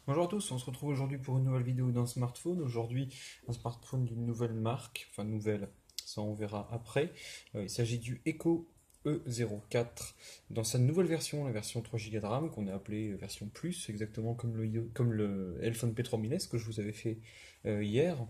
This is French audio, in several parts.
Bonjour à tous, on se retrouve aujourd'hui pour une nouvelle vidéo d'un smartphone. Aujourd'hui, un smartphone d'une nouvelle marque, enfin nouvelle, ça on verra après. Il s'agit du Echo E04 dans sa nouvelle version, la version 3 Go de RAM, qu'on a appelée version Plus, exactement comme le iPhone P3000S que je vous avais fait hier.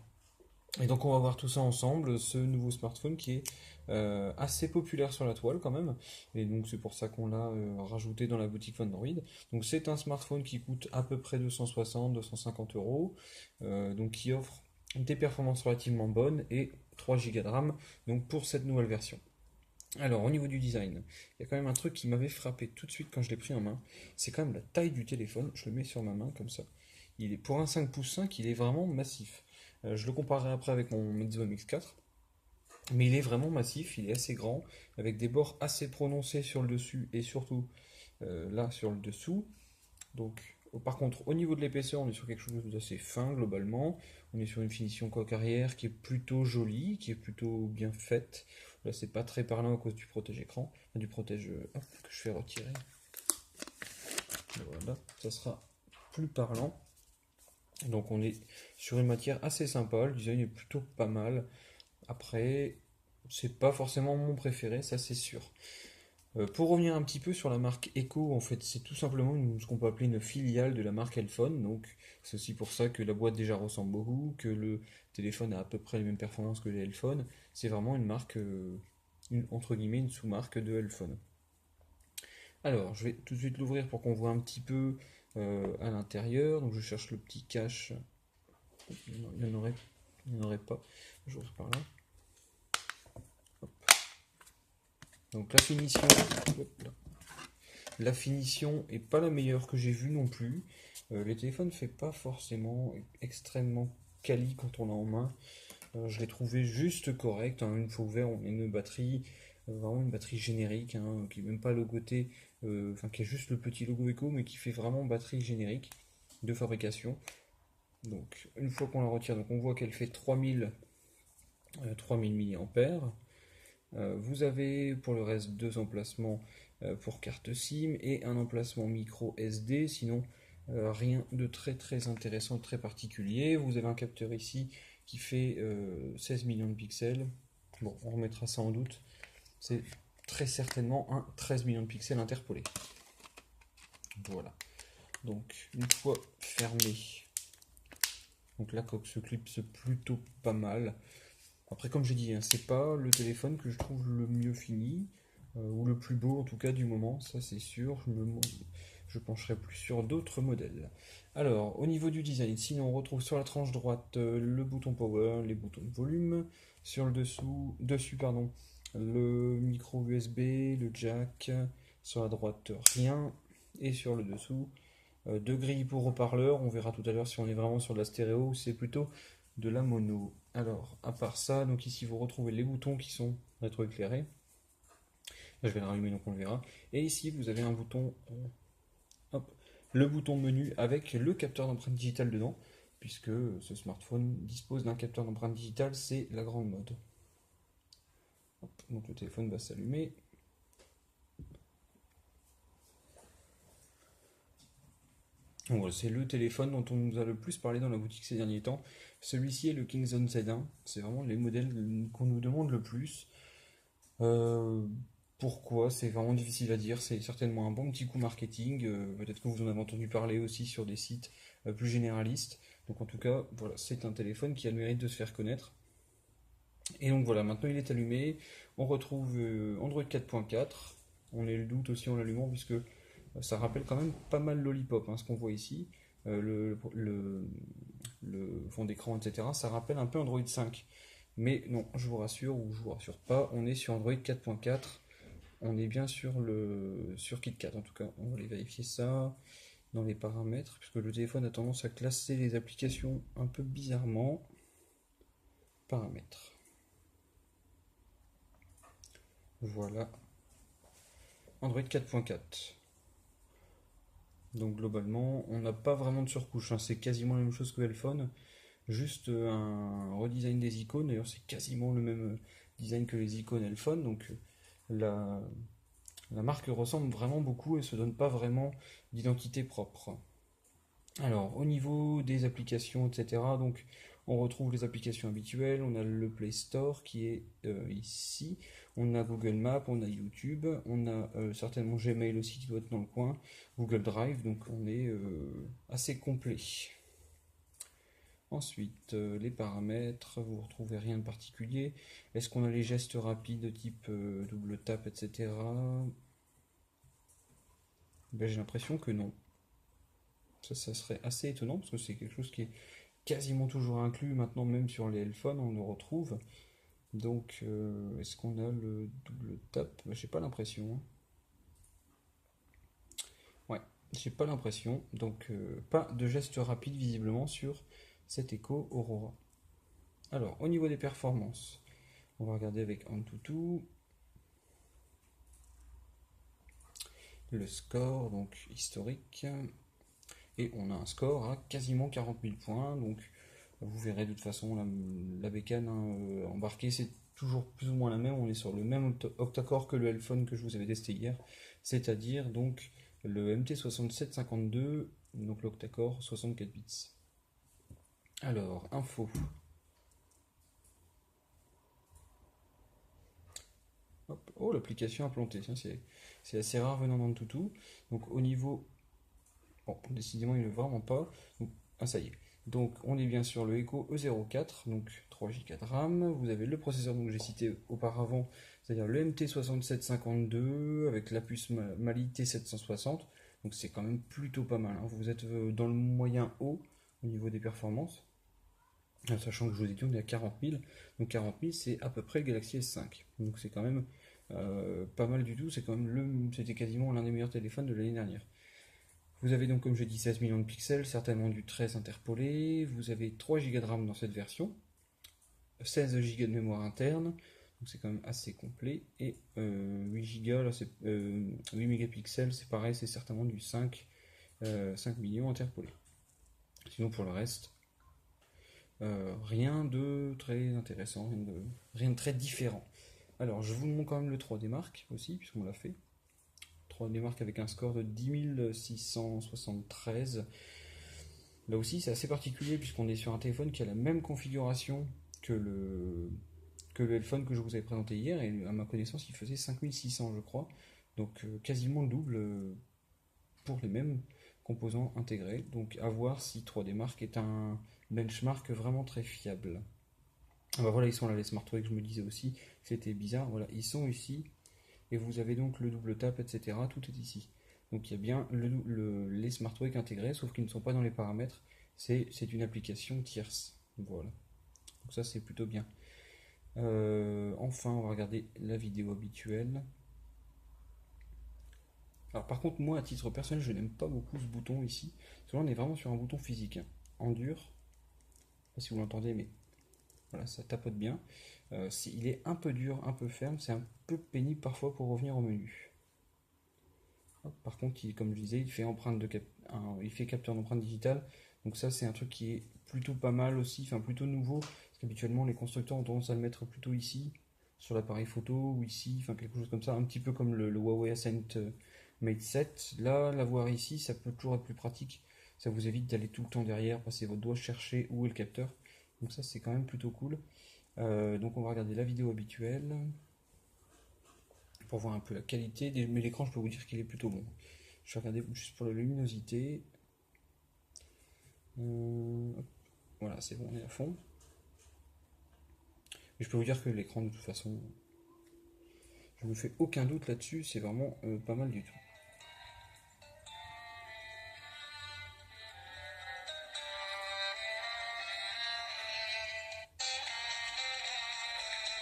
Et donc on va voir tout ça ensemble, ce nouveau smartphone qui est assez populaire sur la toile quand même, et donc c'est pour ça qu'on l'a rajouté dans la boutique Android. Donc c'est un smartphone qui coûte à peu près 260-250 euros, donc qui offre des performances relativement bonnes et 3 Go de RAM donc pour cette nouvelle version. Alors au niveau du design, il y a quand même un truc qui m'avait frappé tout de suite quand je l'ai pris en main, c'est quand même la taille du téléphone. Je le mets sur ma main comme ça. Il est pour un 5 pouces 5, il est vraiment massif. Je le comparerai après avec mon Meizu MX4, mais il est vraiment massif, il est assez grand, avec des bords assez prononcés sur le dessus et surtout là sur le dessous. Donc, par contre, au niveau de l'épaisseur, on est sur quelque chose d'assez fin globalement. On est sur une finition coque arrière qui est plutôt jolie, qui est plutôt bien faite. Là, c'est pas très parlant à cause du protège-écran, enfin, du protège hop, que je fais retirer. Voilà, ça sera plus parlant. Donc, on est sur une matière assez sympa. Le design est plutôt pas mal. Après, c'est pas forcément mon préféré, ça c'est sûr. Pour revenir un petit peu sur la marque Echo, en fait, c'est tout simplement ce qu'on peut appeler une filiale de la marque Elphone. Donc, c'est aussi pour ça que la boîte déjà ressemble beaucoup, que le téléphone a à peu près les mêmes performances que les Elphone. C'est vraiment une marque, entre guillemets, une sous-marque de Elphone. Alors, je vais tout de suite l'ouvrir pour qu'on voit un petit peu à l'intérieur. Donc, je cherche le petit cache. Il n'y en aurait, il n'y en aurait pas. J'ouvre par là. Donc, la finition est pas la meilleure que j'ai vue non plus. Les téléphones ne fait pas forcément extrêmement quali quand on l'a en main. Je l'ai trouvé juste correct, hein. Une fois ouvert, on a une batterie, vraiment une batterie générique, hein, qui n'est même pas logotée, enfin qui a juste le petit logo Echo, mais qui fait vraiment batterie générique de fabrication. Donc une fois qu'on la retire, donc on voit qu'elle fait 3000 mAh. Vous avez pour le reste deux emplacements pour carte SIM et un emplacement micro SD, sinon rien de très très intéressant, très particulier. Vous avez un capteur ici qui fait 16 millions de pixels. Bon, on remettra ça en doute. C'est très certainement un 13 millions de pixels interpolés. Voilà. Donc une fois fermé, donc la coque se clipse plutôt pas mal. Après, comme j'ai dit, hein, c'est pas le téléphone que je trouve le mieux fini, ou le plus beau en tout cas du moment, ça c'est sûr. Je pencherai plus sur d'autres modèles. Alors, au niveau du design, sinon on retrouve sur la tranche droite le bouton power, les boutons de volume, sur le dessus pardon, le micro USB, le jack, sur la droite rien, et sur le dessous deux grilles pour haut-parleurs. On verra tout à l'heure si on est vraiment sur de la stéréo ou c'est plutôt de la mono. Alors, à part ça, donc ici vous retrouvez les boutons qui sont rétroéclairés. Là, je vais le rallumer donc on le verra. Et ici vous avez un bouton, hop, le bouton menu avec le capteur d'empreinte digitale dedans, puisque ce smartphone dispose d'un capteur d'empreinte digitale, c'est la grande mode. Hop, donc le téléphone va s'allumer. Donc voilà, c'est le téléphone dont on nous a le plus parlé dans la boutique ces derniers temps. Celui-ci est le Kingzone Z1. C'est vraiment les modèles qu'on nous demande le plus. Euh, Pourquoi? C'est vraiment difficile à dire. C'est certainement un bon petit coup marketing. Peut-être que vous en avez entendu parler aussi sur des sites plus généralistes. Donc en tout cas, voilà, c'est un téléphone qui a le mérite de se faire connaître. Et donc voilà, maintenant il est allumé. On retrouve Android 4.4. On a eu le doute aussi en l'allumant puisque ça rappelle quand même pas mal Lollipop, hein, ce qu'on voit ici. Le fond d'écran, etc. Ça rappelle un peu Android 5. Mais non, je vous rassure ou je vous rassure pas, on est sur Android 4.4. On est bien sur KitKat en tout cas. On va aller vérifier ça dans les paramètres, puisque le téléphone a tendance à classer les applications un peu bizarrement. Paramètres. Voilà. Android 4.4. Donc globalement, on n'a pas vraiment de surcouche, hein. C'est quasiment la même chose que Lphone. Juste un redesign des icônes. D'ailleurs, c'est quasiment le même design que les icônes Lphone. Donc la, la marque ressemble vraiment beaucoup et se donne pas vraiment d'identité propre. Alors, au niveau des applications, etc., donc on retrouve les applications habituelles, on a le Play Store qui est ici, on a Google Maps, on a YouTube, on a certainement Gmail aussi qui doit être dans le coin, Google Drive, donc on est assez complet. Ensuite, les paramètres, vous ne retrouvez rien de particulier. Est-ce qu'on a les gestes rapides type double tap, etc. Ben, j'ai l'impression que non. Ça serait assez étonnant parce que c'est quelque chose qui est quasiment toujours inclus maintenant, même sur les Lphones, on le retrouve. Donc, est-ce qu'on a le double tap? Ben, j'ai pas l'impression, hein. Ouais, j'ai pas l'impression. Donc, pas de geste rapide visiblement sur cet Echo Aurora. Alors, au niveau des performances, on va regarder avec Antutu le score, donc historique. Et on a un score à quasiment 40 000 points. Donc, vous verrez de toute façon la bécane hein, embarquée, c'est toujours plus ou moins la même. On est sur le même octa-core que le Lphone que je vous avais testé hier, c'est-à-dire donc le MT6752, donc l'octa-core 64 bits. Alors, info. Hop. Oh, l'application a planté, tiens, c'est assez rare venant d'Antutu. Donc au niveau... Bon, décidément, il ne veut vraiment pas. Donc, ah, ça y est. Donc on est bien sur le Echo E04, donc 3 Go de RAM. Vous avez le processeur que j'ai cité auparavant, c'est-à-dire le MT6752 avec la puce Mali T760. Donc c'est quand même plutôt pas mal, hein. Vous êtes dans le moyen haut au niveau des performances. Sachant que je vous ai dit on est à 40 000. Donc 40 000 c'est à peu près le Galaxy S5. Donc c'est quand même pas mal du tout. C'était quasiment l'un des meilleurs téléphones de l'année dernière. Vous avez donc, comme je dis, 16 millions de pixels, certainement du 13 interpolé. Vous avez 3 Go de RAM dans cette version, 16 Go de mémoire interne, donc c'est quand même assez complet. Et 8 Go, là, 8 mégapixels, c'est pareil, c'est certainement du 5 millions interpolé. Sinon, pour le reste, rien de très intéressant, rien de très différent. Alors, je vous montre quand même le 3D Mark aussi, puisqu'on l'a fait. 3D Mark avec un score de 10 673. Là aussi, c'est assez particulier puisqu'on est sur un téléphone qui a la même configuration que le Lphone que je vous avais présenté hier. Et à ma connaissance, il faisait 5600, je crois. Donc quasiment le double pour les mêmes composants intégrés. Donc à voir si 3D Mark est un benchmark vraiment très fiable. Ah bah voilà, ils sont là, les Smart que je me disais aussi. C'était bizarre. Voilà, ils sont ici. Et vous avez donc le double tap, etc. Tout est ici. Donc il y a bien les Smart intégrés, sauf qu'ils ne sont pas dans les paramètres. C'est une application tierce. Voilà. Donc ça c'est plutôt bien. Enfin, on va regarder la vidéo habituelle. Alors par contre, moi à titre personnel, je n'aime pas beaucoup ce bouton ici. Parce que là, on est vraiment sur un bouton physique, hein. En dur. Je sais pas si vous l'entendez, mais voilà, ça tapote bien. Il est un peu dur, un peu ferme. C'est un peu pénible parfois pour revenir au menu. Par contre, comme je disais, il fait il fait capteur d'empreinte digitale. Donc ça, c'est un truc qui est plutôt pas mal aussi, enfin plutôt nouveau, parce qu'habituellement les constructeurs ont tendance à le mettre plutôt ici, sur l'appareil photo, ou ici, enfin quelque chose comme ça, un petit peu comme le Huawei Ascent Mate 7. Là, l'avoir ici, ça peut toujours être plus pratique. Ça vous évite d'aller tout le temps derrière, passer votre doigt chercher où est le capteur. Donc ça, c'est quand même plutôt cool. Donc on va regarder la vidéo habituelle pour voir un peu la qualité. Mais l'écran, je peux vous dire qu'il est plutôt bon. Je vais regarder juste pour la luminosité. Voilà, c'est bon, on est à fond. Mais je peux vous dire que l'écran, de toute façon, je me fais aucun doute là-dessus. C'est vraiment pas mal du tout.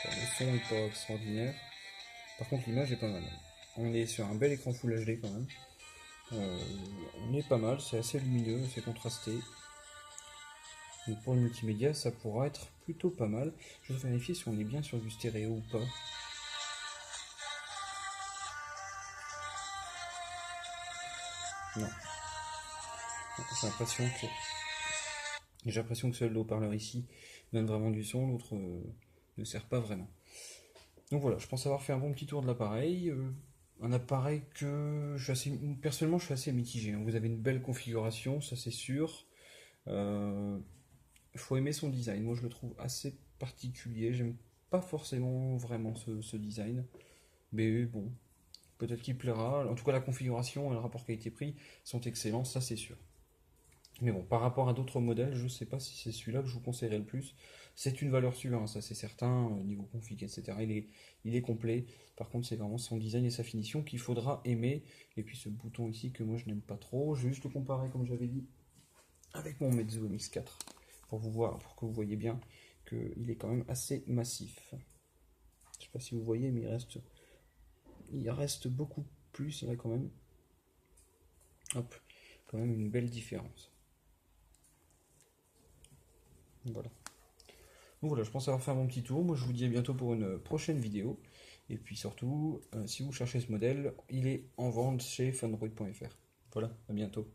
Le son est pas extraordinaire. Par contre, l'image est pas mal. On est sur un bel écran Full HD quand même. On est pas mal, c'est assez lumineux, c'est contrasté. Donc pour le multimédia, ça pourra être plutôt pas mal. Je vais vérifier si on est bien sur du stéréo ou pas. Non. J'ai l'impression que seul le haut-parleur ici donne vraiment du son, l'autre ne sert pas vraiment. Donc voilà, je pense avoir fait un bon petit tour de l'appareil. un appareil que personnellement je suis assez mitigé, hein. Vous avez une belle configuration, ça c'est sûr. Euh, faut aimer son design. Moi je le trouve assez particulier. J'aime pas forcément vraiment ce design. Mais bon, peut-être qu'il plaira. En tout cas, la configuration et le rapport qualité-prix sont excellents, ça c'est sûr. Mais bon, par rapport à d'autres modèles, je sais pas si c'est celui-là que je vous conseillerais le plus. C'est une valeur sûre, hein, ça c'est certain, niveau config, etc. Il est complet. Par contre, c'est vraiment son design et sa finition qu'il faudra aimer. Et puis ce bouton ici que moi je n'aime pas trop. Je vais juste le comparer, comme j'avais dit, avec mon Meizu MX4 pour pour que vous voyez bien qu'il est quand même assez massif. Je sais pas si vous voyez, mais il reste beaucoup plus. Il y a quand même, hop, quand même une belle différence. Voilà. Donc voilà, je pense avoir fait mon petit tour. Moi, je vous dis à bientôt pour une prochaine vidéo. Et puis surtout, si vous cherchez ce modèle, il est en vente chez funroid.fr. Voilà, à bientôt.